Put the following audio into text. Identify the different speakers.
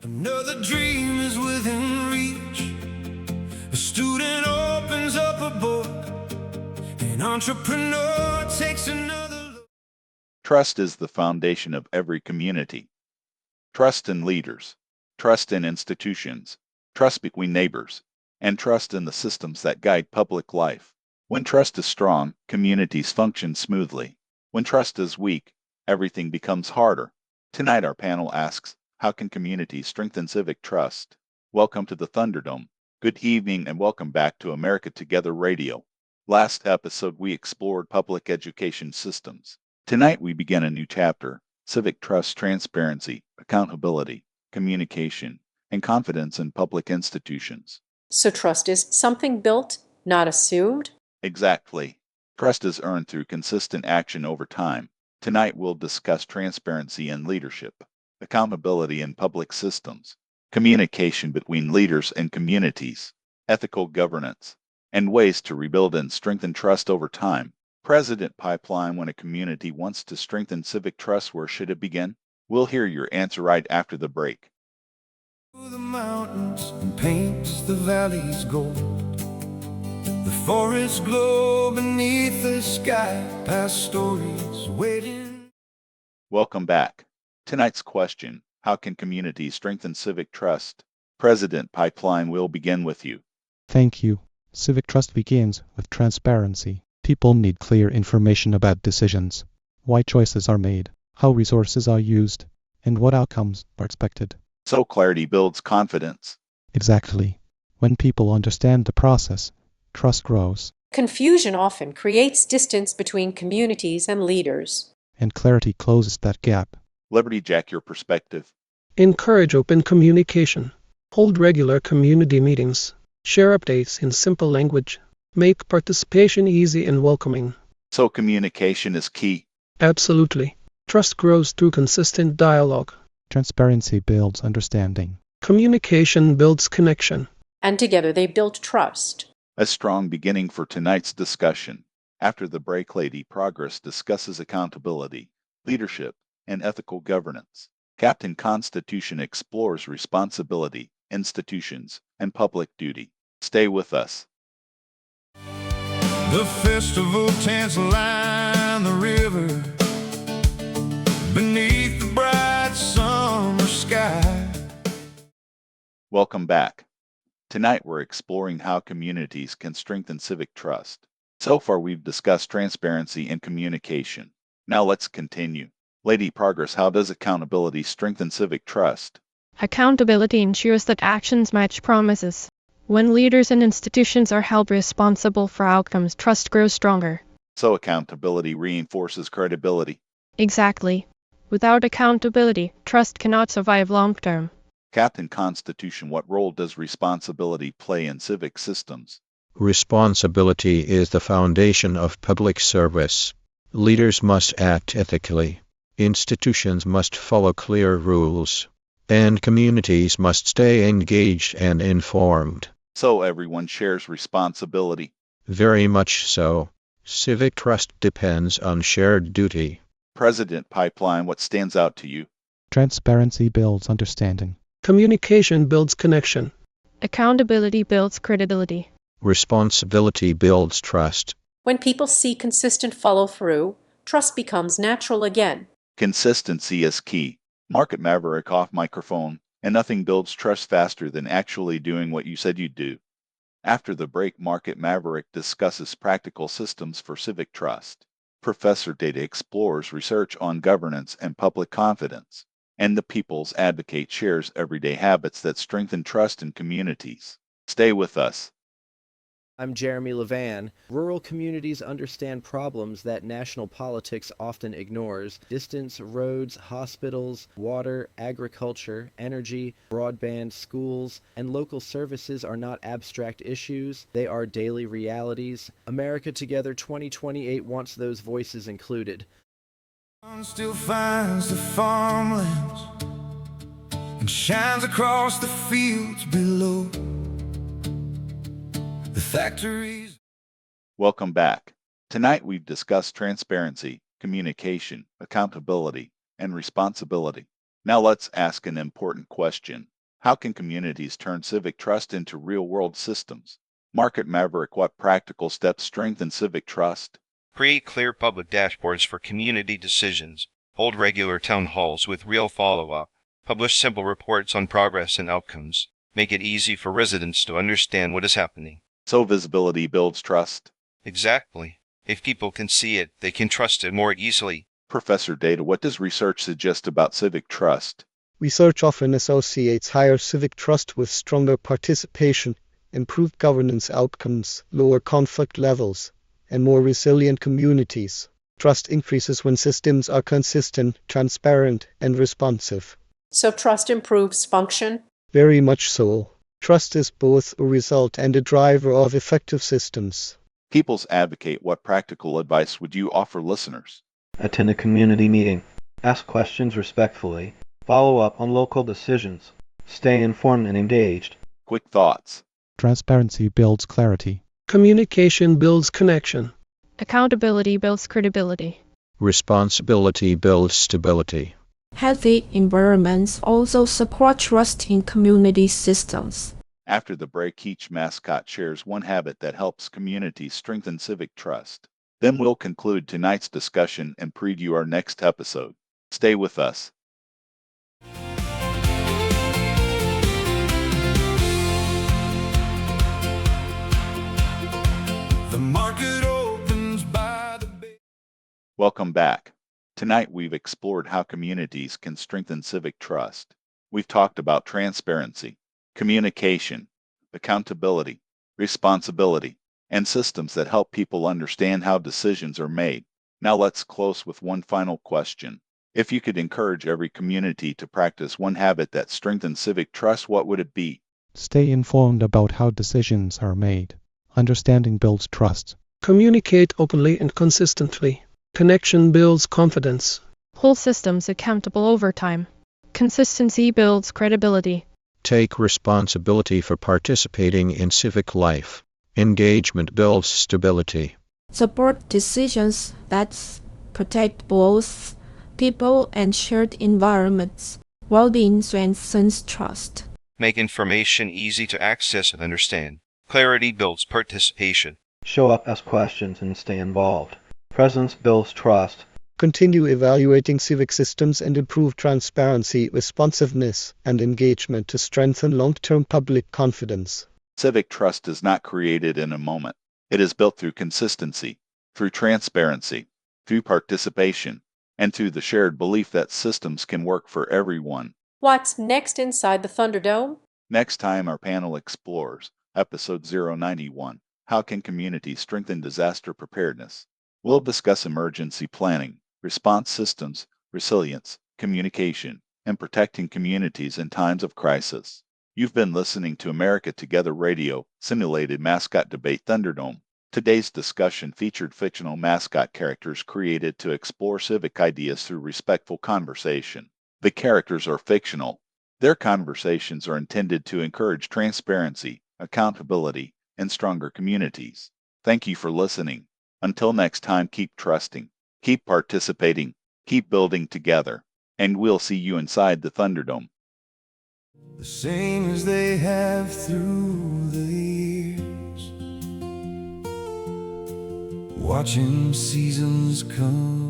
Speaker 1: Another dream is within reach. A student opens up a book. An entrepreneur takes another look.
Speaker 2: Trust is the foundation of every community. Trust in leaders, trust in institutions, trust between neighbors, and trust in the systems that guide public life. When trust is strong, communities function smoothly. When trust is weak, everything becomes harder. Tonight our panel asks, how can communities strengthen civic trust? Welcome to the Thunderdome. Good evening and welcome back to America Together Radio. Last episode we explored public education systems. Tonight we begin a new chapter, civic trust, transparency, accountability, communication, and confidence in public institutions.
Speaker 3: So trust is something built, not assumed?
Speaker 2: Exactly. Trust is earned through consistent action over time. Tonight we'll discuss transparency in leadership, accountability in public systems, communication between leaders and communities, ethical governance, and ways to rebuild and strengthen trust over time. President Pipeline, when a community wants to strengthen civic trust, where should it begin? We'll hear your answer right after the break.
Speaker 1: The mountains and paints the valleys gold. The forests glow beneath the sky, past stories waiting.
Speaker 2: Welcome back. Tonight's question, how can communities strengthen civic trust? President Pipeline, will begin with you.
Speaker 4: Thank you. Civic trust begins with transparency. People need clear information about decisions, why choices are made, how resources are used, and what outcomes are expected.
Speaker 2: So clarity builds confidence.
Speaker 4: Exactly. When people understand the process, trust grows,
Speaker 3: Confusion often creates distance between communities and leaders.
Speaker 4: and clarity closes that gap.
Speaker 2: Liberty Jack, your perspective.
Speaker 5: Encourage open communication. Hold regular community meetings. Share updates in simple language. Make participation easy and welcoming.
Speaker 2: So communication is key.
Speaker 5: Absolutely. Trust grows through consistent dialogue.
Speaker 4: Transparency builds understanding.
Speaker 5: Communication builds connection.
Speaker 3: And together they build trust.
Speaker 2: A strong beginning for tonight's discussion. After the break, Lady Progress discusses accountability, leadership, and ethical governance. Captain Constitution explores responsibility, institutions, and public duty. Stay with us.
Speaker 1: The festival tents line the river beneath the bright summer sky.
Speaker 2: Welcome back. Tonight we're exploring how communities can strengthen civic trust. So far we've discussed transparency and communication. Now let's continue. Lady Progress, how does accountability strengthen civic trust?
Speaker 6: Accountability ensures that actions match promises. When leaders and institutions are held responsible for outcomes, trust grows stronger.
Speaker 2: So accountability reinforces credibility.
Speaker 6: Exactly. Without accountability, trust cannot survive long term.
Speaker 2: Captain Constitution, what role does responsibility play in civic systems?
Speaker 7: Responsibility is the foundation of public service. Leaders must act ethically. Institutions must follow clear rules. And communities must stay engaged and informed.
Speaker 2: So everyone shares responsibility.
Speaker 7: Very much so. Civic trust depends on shared duty.
Speaker 2: President Pipeline, what stands out to you?
Speaker 4: Transparency builds understanding.
Speaker 5: Communication builds connection.
Speaker 6: Accountability builds credibility.
Speaker 7: Responsibility builds trust.
Speaker 3: When people see consistent follow-through, trust becomes natural again.
Speaker 2: Consistency is key. Market Maverick off microphone, and nothing builds trust faster than actually doing what you said you'd do. After the break, Market Maverick discusses practical systems for civic trust. Professor Data explores research on governance and public confidence. And the People's Advocate shares everyday habits that strengthen trust in communities. Stay with us.
Speaker 8: I'm Jeremy Levan. Rural communities understand problems that national politics often ignores. Distance, roads, hospitals, water, agriculture, energy, broadband, schools, and local services are not abstract issues. They are daily realities. America Together 2028 wants those voices included.
Speaker 1: Sun still finds the farmlands and shines across the fields below. The factories.
Speaker 2: Welcome back. Tonight we've discussed transparency, communication, accountability, and responsibility. Now let's ask an important question. How can communities turn civic trust into real-world systems? Market Maverick, what practical steps strengthen civic trust?
Speaker 9: Create clear public dashboards for community decisions. Hold regular town halls with real follow-up. Publish simple reports on progress and outcomes. Make it easy for residents to understand what is happening.
Speaker 2: So visibility builds trust.
Speaker 9: Exactly. If people can see it, they can trust it more easily.
Speaker 2: Professor Data, what does research suggest about civic trust?
Speaker 5: Research often associates higher civic trust with stronger participation, improved governance outcomes, lower conflict levels, and more resilient communities. Trust increases when systems are consistent, transparent, and responsive.
Speaker 3: So trust improves function?
Speaker 5: Very much so. Trust is both a result and a driver of effective systems.
Speaker 2: People's Advocate, what practical advice would you offer listeners?
Speaker 10: Attend a community meeting. Ask questions respectfully. Follow up on local decisions. Stay informed and engaged.
Speaker 2: Quick thoughts.
Speaker 4: Transparency builds clarity.
Speaker 5: Communication builds connection.
Speaker 6: Accountability builds credibility.
Speaker 7: Responsibility builds stability.
Speaker 11: Healthy environments also support trust in community systems.
Speaker 2: After the break, each mascot shares one habit that helps communities strengthen civic trust. Then we'll conclude tonight's discussion and preview our next episode. Stay with us.
Speaker 1: The market opens by the bay.
Speaker 2: Welcome back. Tonight we've explored how communities can strengthen civic trust. We've talked about transparency, communication, accountability, responsibility, and systems that help people understand how decisions are made. Now let's close with one final question. If you could encourage every community to practice one habit that strengthens civic trust, what would it be?
Speaker 4: Stay informed about how decisions are made. Understanding builds trust.
Speaker 5: Communicate openly and consistently. Connection builds confidence.
Speaker 6: Hold systems accountable over time. Consistency builds credibility.
Speaker 7: Take responsibility for participating in civic life. Engagement builds stability.
Speaker 11: Support decisions that protect both people and shared environments. Well-being strengthens trust.
Speaker 9: Make information easy to access and understand. Clarity builds participation.
Speaker 10: Show up, ask questions, and stay involved. Presence builds trust.
Speaker 5: Continue evaluating civic systems and improve transparency, responsiveness, and engagement to strengthen long-term public confidence.
Speaker 2: Civic trust is not created in a moment. It is built through consistency, through transparency, through participation, and through the shared belief that systems can work for everyone.
Speaker 3: What's next inside the Thunderdome?
Speaker 2: Next time, our panel explores Episode 091, How Can Communities Strengthen Disaster Preparedness? We'll discuss emergency planning, response systems, resilience, communication, and protecting communities in times of crisis. You've been listening to America Together Radio, simulated mascot debate Thunderdome. Today's discussion featured fictional mascot characters created to explore civic ideas through respectful conversation. The characters are fictional. Their conversations are intended to encourage transparency, accountability, and stronger communities. Thank you for listening. Until next time, keep trusting, keep participating, keep building together, and we'll see you inside the Thunderdome.
Speaker 1: The same as they have through the years, watching seasons come